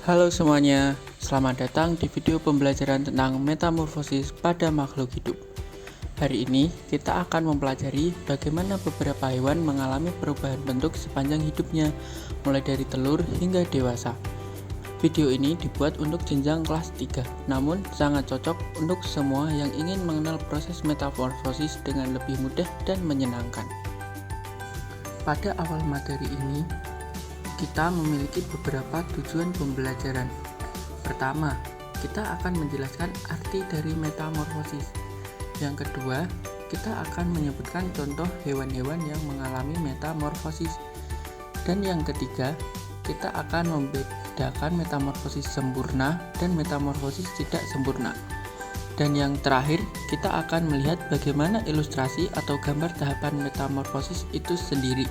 Halo semuanya, selamat datang di video pembelajaran tentang metamorfosis pada makhluk hidup. Hari ini kita akan mempelajari bagaimana beberapa hewan mengalami perubahan bentuk sepanjang hidupnya, mulai dari telur hingga dewasa. Video ini dibuat untuk jenjang kelas 3, namun sangat cocok untuk semua yang ingin mengenal proses metamorfosis dengan lebih mudah dan menyenangkan. Pada awal materi ini, kita memiliki beberapa tujuan pembelajaran. Pertama, kita akan menjelaskan arti dari metamorfosis. Yang kedua, kita akan menyebutkan contoh hewan-hewan yang mengalami metamorfosis. Dan yang ketiga, kita akan membedakan metamorfosis sempurna dan metamorfosis tidak sempurna. Dan yang terakhir, kita akan melihat bagaimana ilustrasi atau gambar tahapan metamorfosis itu sendiri.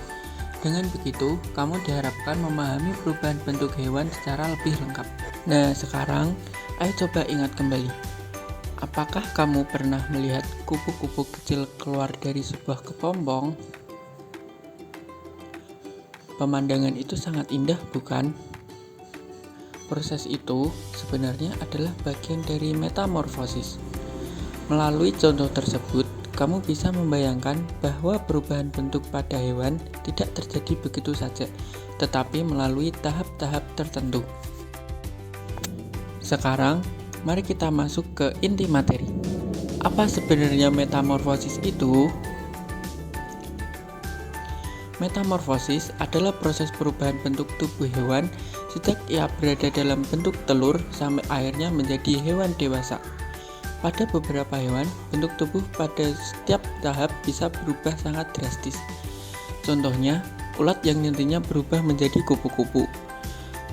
Dengan begitu, kamu diharapkan memahami perubahan bentuk hewan secara lebih lengkap. Nah, sekarang, ayo coba ingat kembali. Apakah kamu pernah melihat kupu-kupu kecil keluar dari sebuah kepompong? Pemandangan itu sangat indah, bukan? Proses itu sebenarnya adalah bagian dari metamorfosis. Melalui contoh tersebut, kamu bisa membayangkan bahwa perubahan bentuk pada hewan tidak terjadi begitu saja, tetapi melalui tahap-tahap tertentu. Sekarang, mari kita masuk ke inti materi. Apa sebenarnya metamorfosis itu? Metamorfosis adalah proses perubahan bentuk tubuh hewan sejak ia berada dalam bentuk telur sampai akhirnya menjadi hewan dewasa. Pada beberapa hewan, bentuk tubuh pada setiap tahap bisa berubah sangat drastis. Contohnya, ulat yang nantinya berubah menjadi kupu-kupu.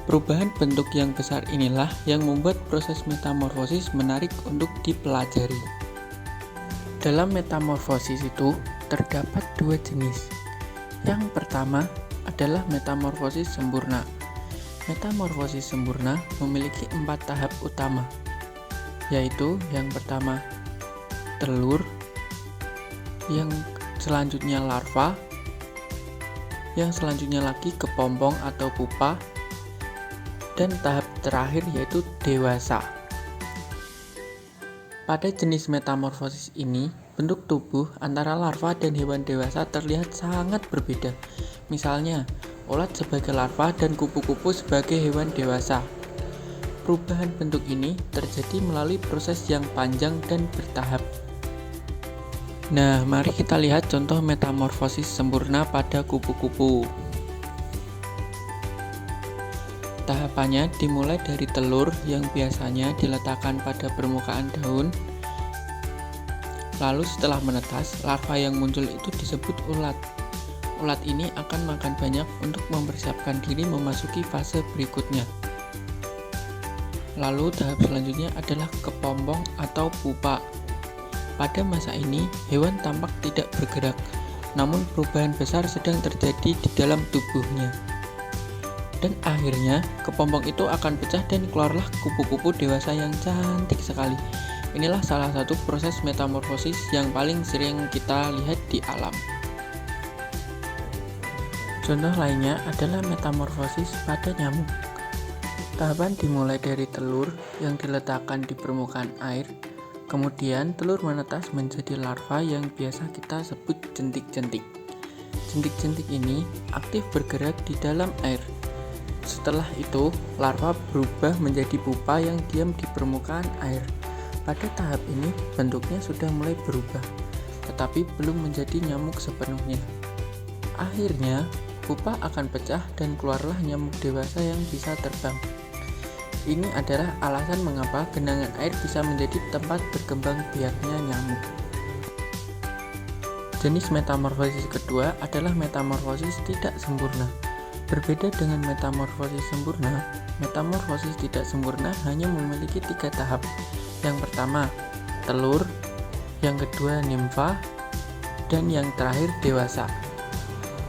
Perubahan bentuk yang besar inilah yang membuat proses metamorfosis menarik untuk dipelajari. Dalam metamorfosis itu terdapat dua jenis. Yang pertama adalah metamorfosis sempurna. Metamorfosis sempurna memiliki 4 tahap utama, yaitu yang pertama telur, yang selanjutnya larva, yang selanjutnya lagi kepompong atau pupa, dan tahap terakhir yaitu dewasa. Pada jenis metamorfosis ini, bentuk tubuh antara larva dan hewan dewasa terlihat sangat berbeda. Misalnya, ulat sebagai larva dan kupu-kupu sebagai hewan dewasa. Perubahan bentuk ini terjadi melalui proses yang panjang dan bertahap. Nah, mari kita lihat contoh metamorfosis sempurna pada kupu-kupu. Tahapannya dimulai dari telur yang biasanya diletakkan pada permukaan daun. Lalu setelah menetas, larva yang muncul itu disebut ulat. Ulat ini akan makan banyak untuk mempersiapkan diri memasuki fase berikutnya. Lalu tahap selanjutnya adalah kepompong atau pupa. Pada masa ini, hewan tampak tidak bergerak, namun perubahan besar sedang terjadi di dalam tubuhnya. Dan akhirnya, kepompong itu akan pecah dan keluarlah kupu-kupu dewasa yang cantik sekali. Inilah salah satu proses metamorfosis yang paling sering kita lihat di alam. Contoh lainnya adalah metamorfosis pada nyamuk. Tahapan dimulai dari telur yang diletakkan di permukaan air, kemudian telur menetas menjadi larva yang biasa kita sebut jentik-jentik. Jentik-jentik ini aktif bergerak di dalam air. Setelah itu, larva berubah menjadi pupa yang diam di permukaan air. Pada tahap ini, bentuknya sudah mulai berubah, tetapi belum menjadi nyamuk sepenuhnya. Akhirnya, pupa akan pecah dan keluarlah nyamuk dewasa yang bisa terbang. Ini adalah alasan mengapa genangan air bisa menjadi tempat berkembang biaknya nyamuk. Jenis metamorfosis kedua adalah metamorfosis tidak sempurna. Berbeda dengan metamorfosis sempurna, metamorfosis tidak sempurna hanya memiliki 3 tahap. Yang pertama, telur, yang kedua nimfa, dan yang terakhir dewasa.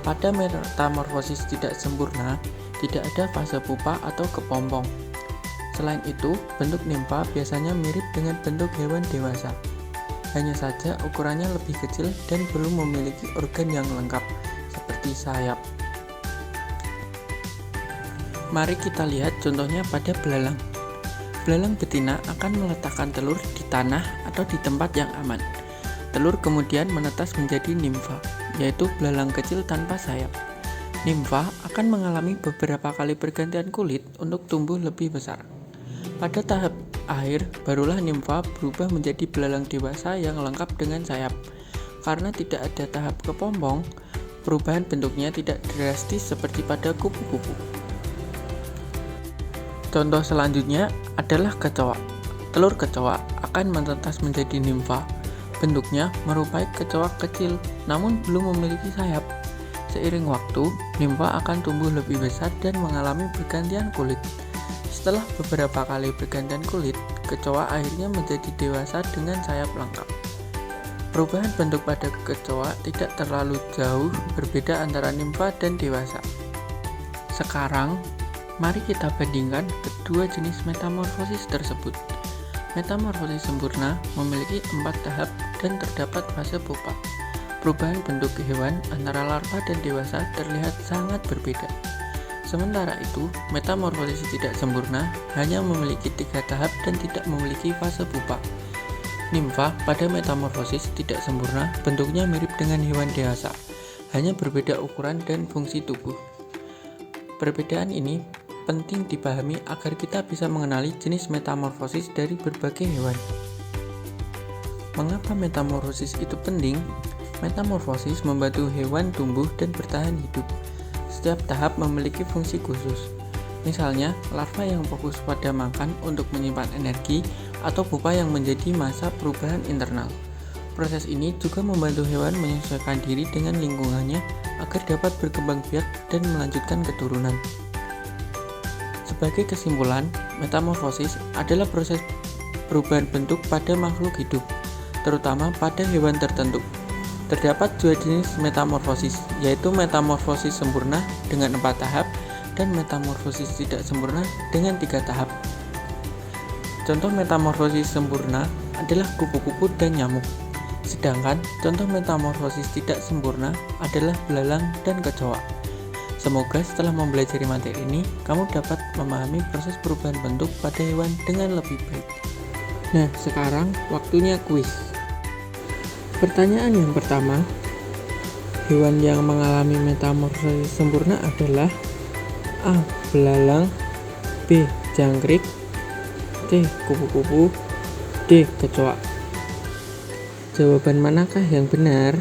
Pada metamorfosis tidak sempurna, tidak ada fase pupa atau kepompong. Selain itu, bentuk nimfa biasanya mirip dengan bentuk hewan dewasa. Hanya saja ukurannya lebih kecil dan belum memiliki organ yang lengkap, seperti sayap. Mari kita lihat contohnya pada belalang. Belalang betina akan meletakkan telur di tanah atau di tempat yang aman. Telur kemudian menetas menjadi nimfa, yaitu belalang kecil tanpa sayap. Nimfa akan mengalami beberapa kali pergantian kulit untuk tumbuh lebih besar. Pada tahap akhir, barulah nimfa berubah menjadi belalang dewasa yang lengkap dengan sayap. Karena tidak ada tahap kepompong, perubahan bentuknya tidak drastis seperti pada kupu-kupu. Contoh selanjutnya adalah kecoa. Telur kecoa akan menetas menjadi nimfa. Bentuknya merupai kecoa kecil, namun belum memiliki sayap. Seiring waktu, nimfa akan tumbuh lebih besar dan mengalami pergantian kulit. Setelah beberapa kali pergantian kulit, kecoa akhirnya menjadi dewasa dengan sayap lengkap. Perubahan bentuk pada kecoa tidak terlalu jauh berbeda antara nimfa dan dewasa. Sekarang, mari kita bandingkan kedua jenis metamorfosis tersebut. Metamorfosis sempurna memiliki 4 tahap dan terdapat fase pupa. Perubahan bentuk hewan antara larva dan dewasa terlihat sangat berbeda. Sementara itu, metamorfosis tidak sempurna hanya memiliki 3 tahap dan tidak memiliki fase pupa. Nimfa pada metamorfosis tidak sempurna bentuknya mirip dengan hewan dewasa, hanya berbeda ukuran dan fungsi tubuh. Perbedaan ini penting dipahami agar kita bisa mengenali jenis metamorfosis dari berbagai hewan. Mengapa metamorfosis itu penting? Metamorfosis membantu hewan tumbuh dan bertahan hidup. Setiap tahap memiliki fungsi khusus. Misalnya, larva yang fokus pada makan untuk menyimpan energi atau pupa yang menjadi masa perubahan internal. Proses ini juga membantu hewan menyesuaikan diri dengan lingkungannya agar dapat berkembang biak dan melanjutkan keturunan. Sebagai kesimpulan, metamorfosis adalah proses perubahan bentuk pada makhluk hidup, terutama pada hewan tertentu. Terdapat 2 jenis metamorfosis, yaitu metamorfosis sempurna dengan 4 tahap dan metamorfosis tidak sempurna dengan 3 tahap. Contoh metamorfosis sempurna adalah kupu-kupu dan nyamuk. Sedangkan contoh metamorfosis tidak sempurna adalah belalang dan kecoa. Semoga setelah mempelajari materi ini, kamu dapat memahami proses perubahan bentuk pada hewan dengan lebih baik. Nah, sekarang waktunya kuis. Pertanyaan yang pertama, hewan yang mengalami metamorfosis sempurna adalah A. Belalang, B. Jangkrik, C. Kupu-kupu, D. Kecoa. Jawaban manakah yang benar?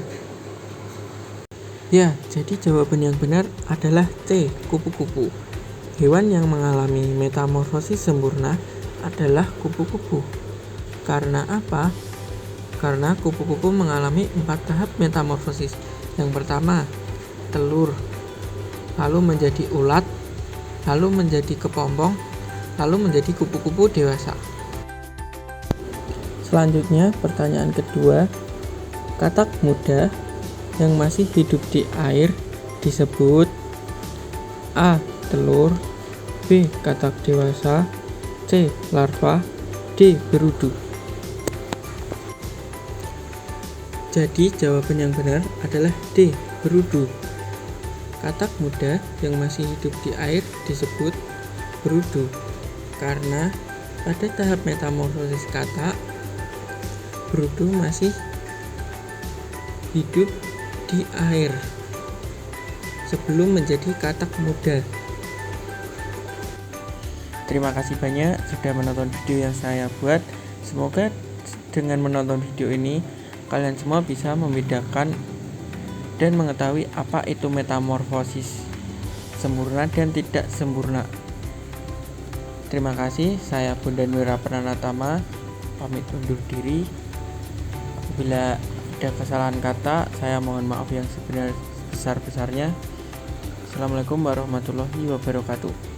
Ya, jadi jawaban yang benar adalah C. Kupu-kupu. Hewan yang mengalami metamorfosis sempurna adalah kupu-kupu. Karena apa? Karena kupu-kupu mengalami 4 tahap metamorfosis. Yang pertama, telur, lalu menjadi ulat, lalu menjadi kepompong, lalu menjadi kupu-kupu dewasa. Selanjutnya, pertanyaan kedua, katak muda yang masih hidup di air disebut A. Telur, B. Katak dewasa, C. Larva, D. Berudu. Jadi jawaban yang benar adalah D. Berudu. Katak muda yang masih hidup di air disebut berudu karena pada tahap metamorfosis katak, berudu masih hidup di air sebelum menjadi katak muda. Terima kasih banyak sudah menonton video yang saya buat. Semoga dengan menonton video ini kalian semua bisa membedakan dan mengetahui apa itu metamorfosis sempurna dan tidak sempurna. Terima kasih, saya Bondan Wira Pranatama pamit undur diri. Apabila ada kesalahan kata, saya mohon maaf yang sebesar-besarnya. Assalamualaikum warahmatullahi wabarakatuh.